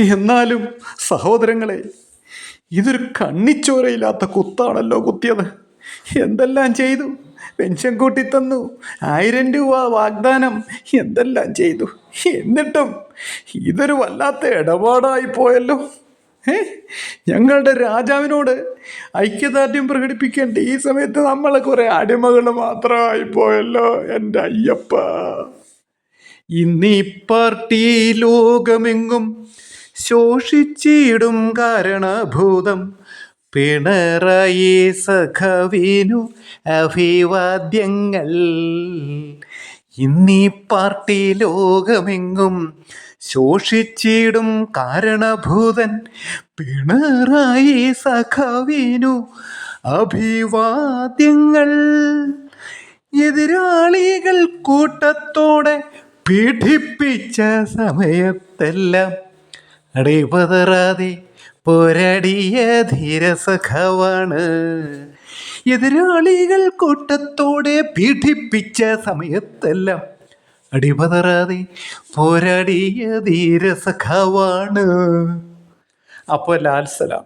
എന്നാലും സഹോദരങ്ങളെ, ഇതൊരു കണ്ണിച്ചോരയില്ലാത്ത കുത്താണല്ലോ കുത്തിയത്. എന്തെല്ലാം ചെയ്തു. പെൻഷൻ കൂട്ടി തന്നു, 1000 രൂപ വാഗ്ദാനം, എന്തെല്ലാം ചെയ്തു. എന്നിട്ടും ഇതൊരു വല്ലാത്ത ഇടപാടായി പോയല്ലോ. ഞങ്ങളുടെ രാജാവിനോട് ഐക്യദാർഢ്യം പ്രകടിപ്പിക്കേണ്ട ഈ സമയത്ത് നമ്മളെ കുറെ അടിമകൾ മാത്രമായി പോയല്ലോ. എൻ്റെ അയ്യപ്പ. ഇന്നീ പാർട്ടി ലോകമെങ്ങും ശോഷിച്ചിടും കാരണഭൂതം പിണറായി സഖാവിനു അഭിവാദ്യങ്ങൾ. ഇന്നീ പാർട്ടി ലോകമെങ്ങും ശോഷിച്ചിടും കാരണഭൂതൻ പിണറായി സഖാവിനു അഭിവാദ്യങ്ങൾ. എതിരാളികൾ കൂട്ടത്തോടെ പീഡിപ്പിച്ച സമയത്തെല്ലാം അടിപതറാതെ പോരാടിയ ധീരസഖാവാണ്. എതിരാളികൾ കൂട്ടത്തോടെ പീഡിപ്പിച്ച സമയത്തെല്ലാം അടിപതറാതെ പോരാടിയ ധീരസഖാവാണ്. അപ്പോൾ ലാൽ സലാം.